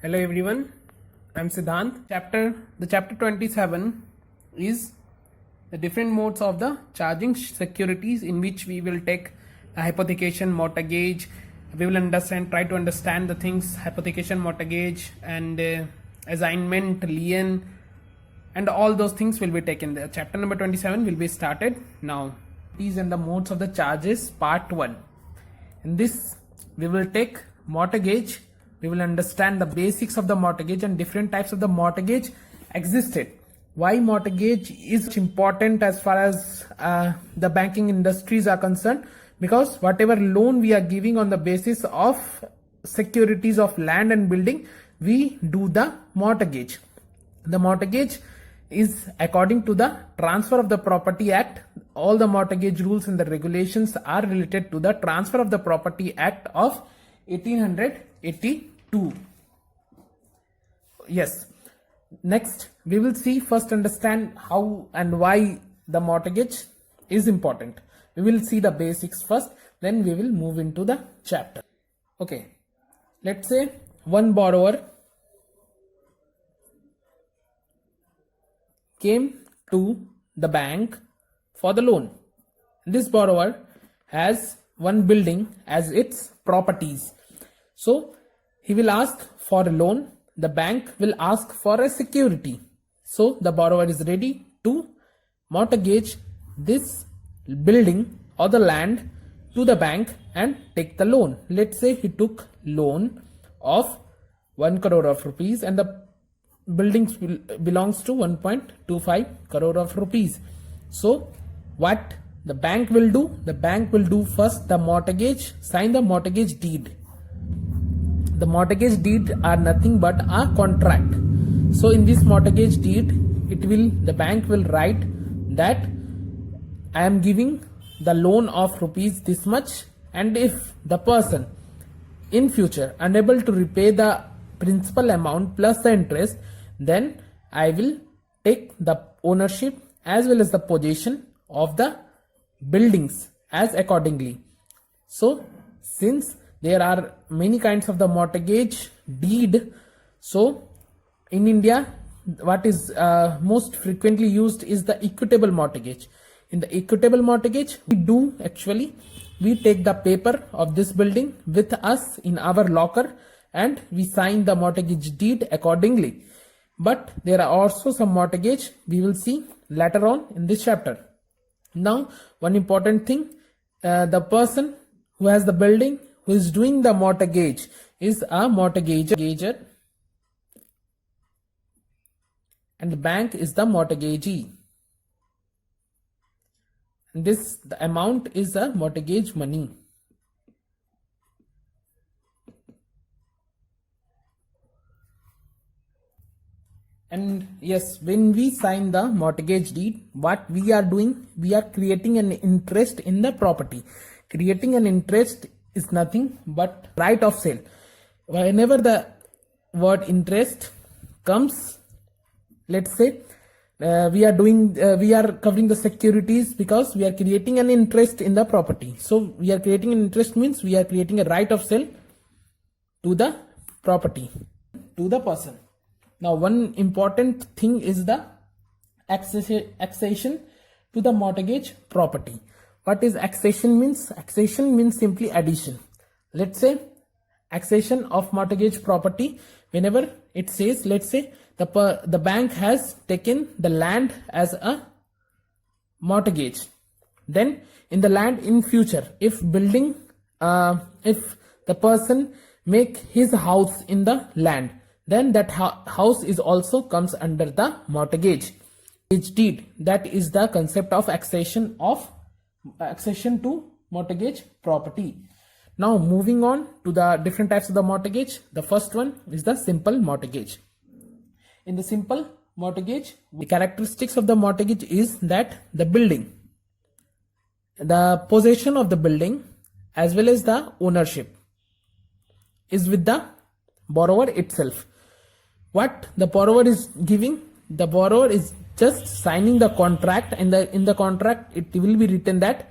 Hello everyone, I'm Sidhant. The chapter 27 is the different modes of the charging securities, in which we will take a hypothecation, mortgage. We will try to understand the things hypothecation, mortgage, and assignment, lien, and all those things will be taken there. Chapter number 27 will be started now. These and the modes of the charges, part 1. In this we will take mortgage. We will understand the basics of the mortgage and different types of the mortgage existed. Why mortgage is important as far as the banking industries are concerned, because whatever loan we are giving on the basis of securities of land and building, we do the mortgage. The mortgage is according to the Transfer of the Property Act. All the mortgage rules and the regulations are related to the Transfer of the Property Act of 1882. Yes. Next, we will see first understand how and why the mortgage is important. We will see the basics first, then we will move into the chapter. Okay. Let's say one borrower came to the bank for the loan. This borrower has one building as its properties. So he will ask for a loan. The bank will ask for a security. So the borrower is ready to mortgage this building or the land to the bank and take the loan. Let's say he took loan of 1 crore of rupees and the building belongs to 1.25 crore of rupees. So what the bank will do? The bank will do first the mortgage, sign the mortgage deed. The mortgage deed are nothing but a contract. So in this mortgage deed, the bank will write that I am giving the loan of rupees this much, and if the person in future unable to repay the principal amount plus the interest, then I will take the ownership as well as the possession of the buildings as accordingly. So since there are many kinds of the mortgage deed, so in India what is most frequently used is the equitable mortgage. In the equitable mortgage, we take the paper of this building with us in our locker and we sign the mortgage deed accordingly. But there are also some mortgage we will see later on in this chapter. Now, one important thing, the person who has the building, who is doing the mortgage, is a mortgager, and the bank is the mortgagee. And the amount is the mortgage money. And yes, when we sign the mortgage deed, what we are doing, we are creating an interest in the property. Creating an interest is nothing but right of sale. Whenever the word interest comes, let's say we are covering the securities because we are creating an interest in the property. So we are creating an interest means we are creating a right of sale to the property, to the person. Now one important thing is the accession to the mortgage property. What is accession means? Accession means simply addition. Let's say accession of mortgage property, whenever it says, let's say the bank has taken the land as a mortgage. Then in the land in future, if the person make his house in the land, then that house is also comes under the mortgage deed. That is the concept of accession to mortgage property. Now moving on to the different types of the mortgage. The first one is the simple mortgage. In the simple mortgage, the characteristics of the mortgage is that the building, the possession of the building as well as the ownership is with the borrower itself. What the borrower is giving, the borrower is just signing the contract, and in the contract it will be written that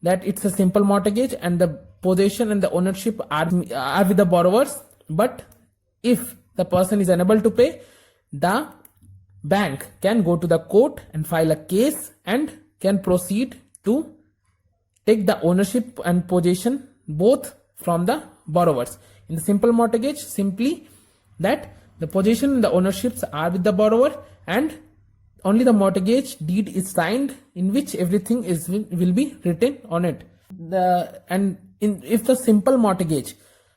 it's a simple mortgage and the possession and the ownership are with the borrowers, but if the person is unable to pay, the bank can go to the court and file a case and can proceed to take the ownership and possession both from the borrowers. In the simple mortgage, simply that the possession and the ownerships are with the borrower, and only the mortgage deed is signed in which everything will be written on it. If the simple mortgage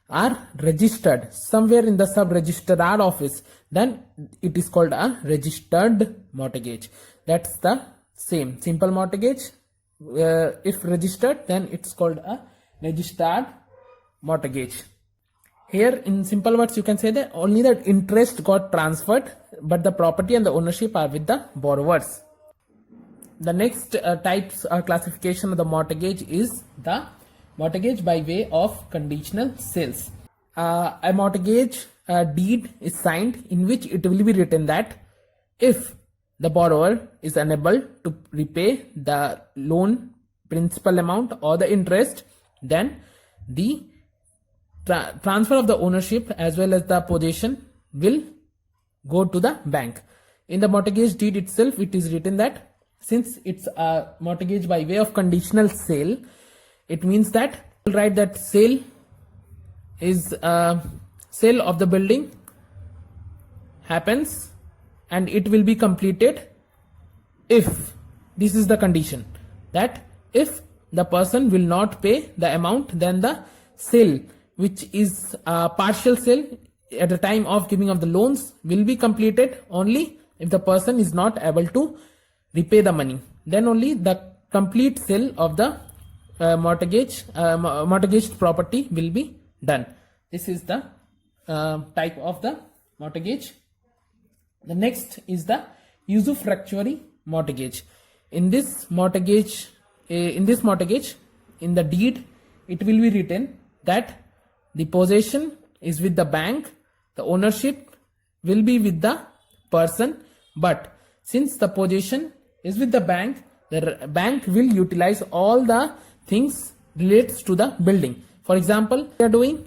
are registered somewhere in the sub-registrar office, then it is called a registered mortgage. That's the same. Simple mortgage, if registered, then it's called a registered mortgage. Here in simple words you can say that only the interest got transferred, but the property and the ownership are with the borrowers. The next types or classification of the mortgage is the mortgage by way of conditional sales. A mortgage deed is signed in which it will be written that if the borrower is unable to repay the loan principal amount or the interest, then the transfer of the ownership as well as the possession will go to the bank. In the mortgage deed itself, it is written that since it's a mortgage by way of conditional sale, it means that we'll write that sale is sale of the building happens and it will be completed if this is the condition, that if the person will not pay the amount, then the sale, which is a partial sale at the time of giving of the loans, will be completed only if the person is not able to repay the money. Then only the complete sale of the mortgaged property will be done. This is the type of the mortgage. The next is the usufructuary mortgage. In this mortgage, in the deed, it will be written that the possession is with the bank, the ownership will be with the person, but since the possession is with the bank will utilize all the things relates to the building. For example,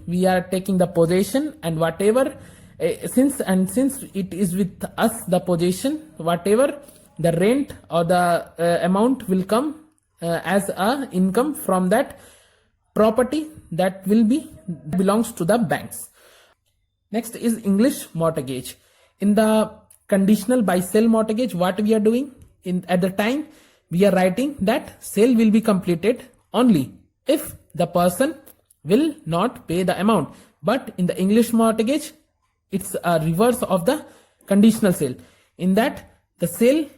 we are taking the possession and whatever since it is with us, the possession, whatever the rent or the amount will come as a income from that property, that will be belongs to the banks. Next is English mortgage. In the conditional buy sell mortgage, what we are doing at the time, we are writing that sale will be completed only if the person will not pay the amount. But in the English mortgage, it's a reverse of the conditional sale, in that the sale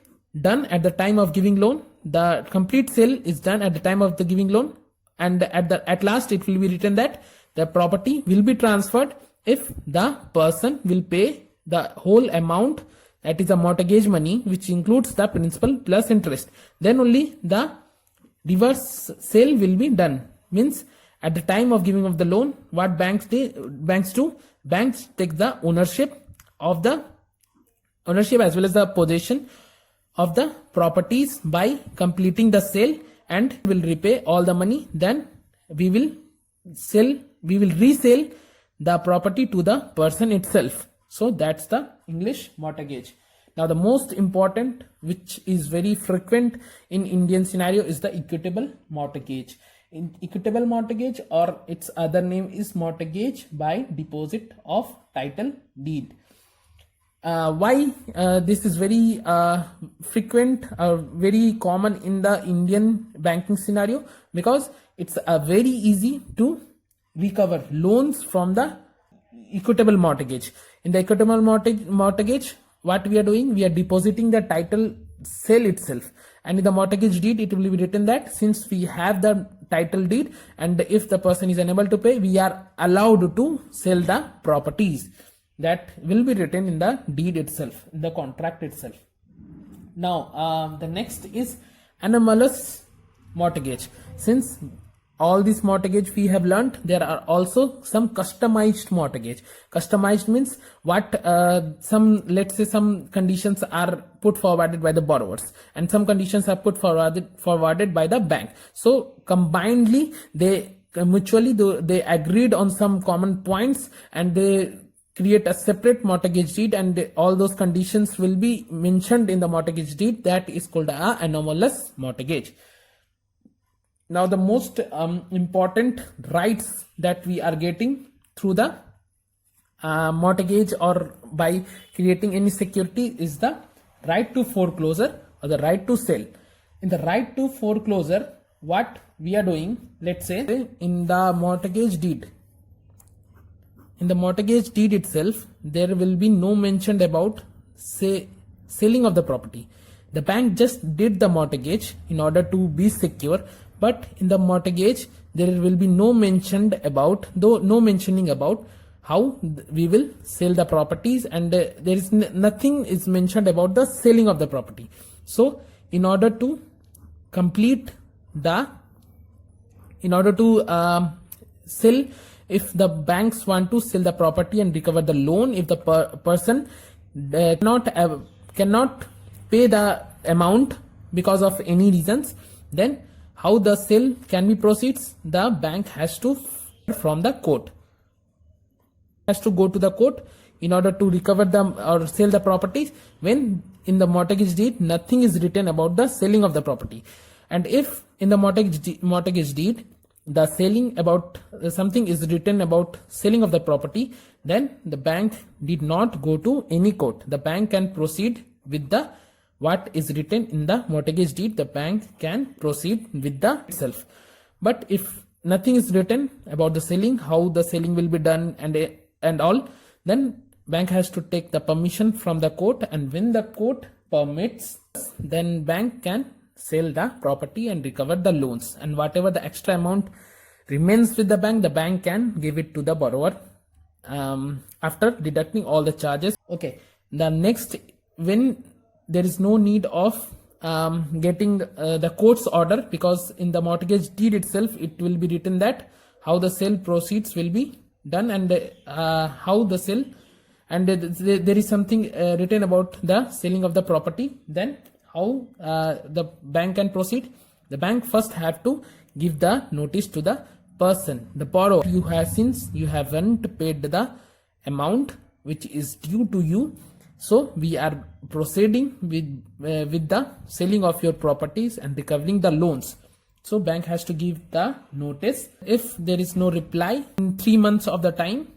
done at the time of giving loan, the complete sale is done at the time of the giving loan, and at last it will be written that the property will be transferred if the person will pay the whole amount, that is the mortgage money, which includes the principal plus interest. Then only the reverse sale will be done. Means at the time of giving of the loan, what banks do? Banks take the ownership as well as the possession of the properties by completing the sale, and will repay all the money. Then we will resell the property to the person itself. So that's the English mortgage. Now the most important, which is very frequent in Indian scenario, is the equitable mortgage. In equitable mortgage, or its other name is mortgage by deposit of title deed. Why this is very frequent or very common in the Indian banking scenario? Because it's very easy to recover loans from the equitable mortgage. In the equitable mortgage, what we are doing, we are depositing the title sale itself, and in the mortgage deed it will be written that since we have the title deed, and if the person is unable to pay, we are allowed to sell the properties. That will be written in the deed itself, in the contract itself. Now the next is anomalous mortgage. Since all this mortgage we have learnt, there are also some customized mortgage. Customized means what let's say some conditions are put forwarded by the borrowers and some conditions are put forwarded by the bank. So combinedly they mutually they agreed on some common points, and they create a separate mortgage deed, and all those conditions will be mentioned in the mortgage deed. That is called a anomalous mortgage. Now the most important rights that we are getting through the mortgage or by creating any security is the right to foreclosure or the right to sell. In the right to foreclosure, what we are doing, let's say in the mortgage deed, itself, there will be no mention about selling of the property. The bank just did the mortgage in order to be secure, but in the mortgage there will be no mentioning about how we will sell the properties, and there is nothing is mentioned about the selling of the property. So in order to sell, if the banks want to sell the property and recover the loan, if the person cannot pay the amount because of any reasons, then how the sale can be proceeds? The bank has to from the court, has to go to the court in order to recover them or sell the properties, when in the mortgage deed nothing is written about the selling of the property. And if in the mortgage deed the selling about something is written about selling of the property, then the bank did not go to any court. The bank can proceed with the what is written in the mortgage deed. The bank can proceed with the itself. But if nothing is written about the selling, how the selling will be done and all, then bank has to take the permission from the court, and when the court permits, then bank can sell the property and recover the loans, and whatever the extra amount remains with the bank can give it to the borrower after deducting all the charges. Okay, the next, when there is no need of getting the court's order, because in the mortgage deed itself it will be written that how the sale proceeds will be done, and how the sale, and there is something written about the selling of the property, then how the bank can proceed. The bank first have to give the notice to the person, the borrower. Since you haven't paid the amount which is due to you, so we are proceeding with the selling of your properties and recovering the loans. So bank has to give the notice. If there is no reply in 3 months of the time,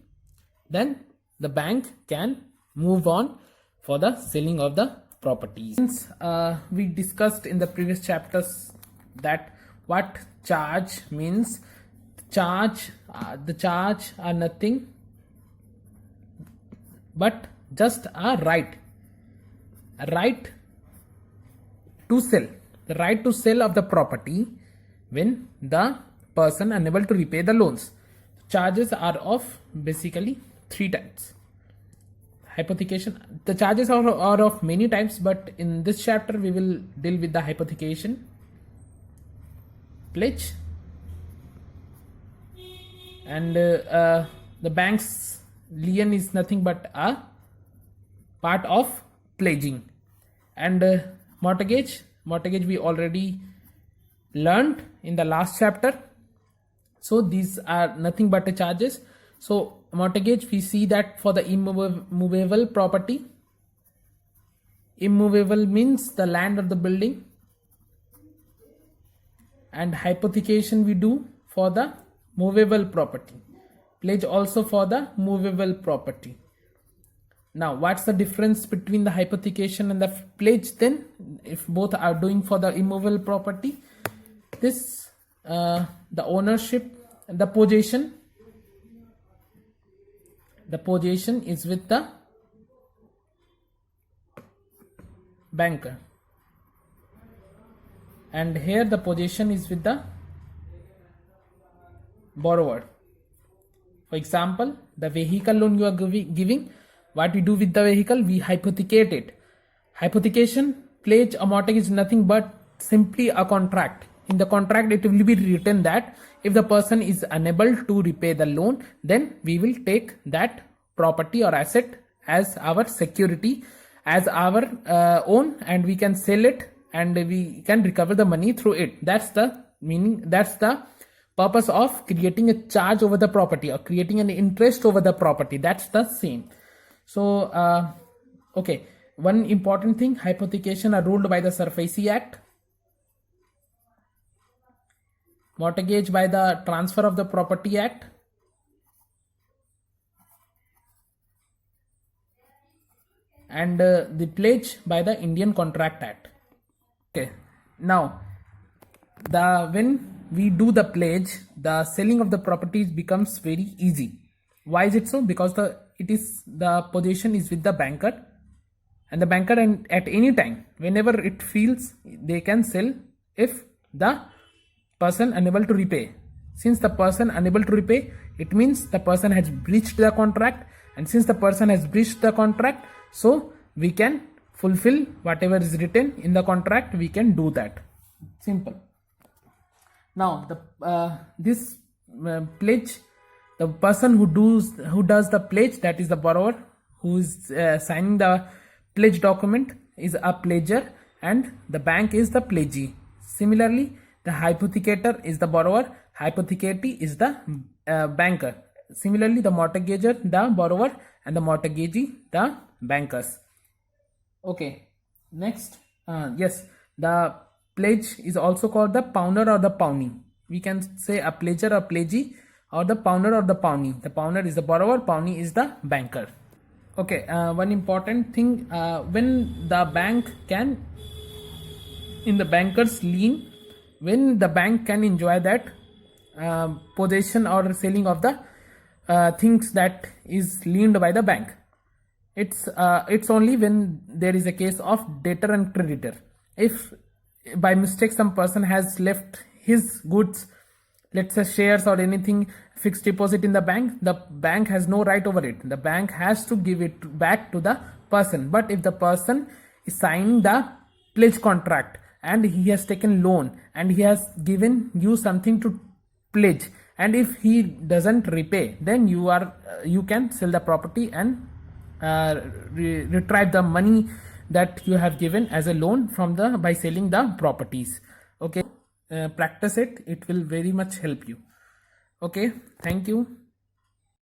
then the bank can move on for the selling of the properties. Since we discussed in the previous chapters that what charge means. The charge are nothing but just a right to sell, the right to sell of the property when the person unable to repay the loans. Charges are of basically 3 types. Hypothecation, the charges are of many types, but in this chapter we will deal with the hypothecation, pledge, and the bank's lien is nothing but a part of pledging. And mortgage we already learned in the last chapter, so these are nothing but the charges. So mortgage, we see that for the immovable property, immovable means the land of the building, and hypothecation we do for the movable property, pledge also for the movable property. Now what's the difference between the hypothecation and the pledge then? If both are doing for the immovable property, this the ownership, the possession is with the banker, and here the possession is with the borrower. For example, the vehicle loan you are giving, what we do with the vehicle? We hypothecate it. Hypothecation, pledge or mortgage is nothing but simply a contract. In the contract it will be written that if the person is unable to repay the loan, then we will take that property or asset as our security, as our own, and we can sell it and we can recover the money through it. That's the meaning, that's the purpose of creating a charge over the property or creating an interest over the property. That's the same. So okay, one important thing, hypothecation are ruled by the SECURITIes Act, mortgage by the Transfer of the Property Act, and the pledge by the Indian Contract Act. Okay, now when we do the pledge, the selling of the properties becomes very easy. Why is it so? Because the possession is with the banker, and the banker at any time, whenever it feels, they can sell if the person unable to repay. Since the person unable to repay, it means the person has breached the contract, and since the person has breached the contract, so we can fulfill whatever is written in the contract. We can do that. Simple. Now this pledge, the person who does the pledge, that is the borrower who is signing the pledge document, is a pledger, and the bank is the pledgee. Similarly, the hypothecator is the borrower, hypothecatee is the banker. Similarly, the mortgager, the borrower, and the mortgagee, the bankers. Okay, next, yes, the pledge is also called the pounder or the pawnee. We can say a pledger or pledgee, or the pounder or the pawnee. The pounder is the borrower, pawnee is the banker. Okay, one important thing, when the bank can, in the banker's lien, when the bank can enjoy that possession or selling of the things that is liened by the bank. It's only when there is a case of debtor and creditor. If by mistake some person has left his goods, let's say shares or anything, fixed deposit in the bank has no right over it. The bank has to give it back to the person. But if the person is signing the pledge contract and he has taken loan and he has given you something to pledge, and if he doesn't repay, then you can sell the property and retrieve the money that you have given as a loan by selling the properties. Okay, practice it will very much help you. Okay, thank you.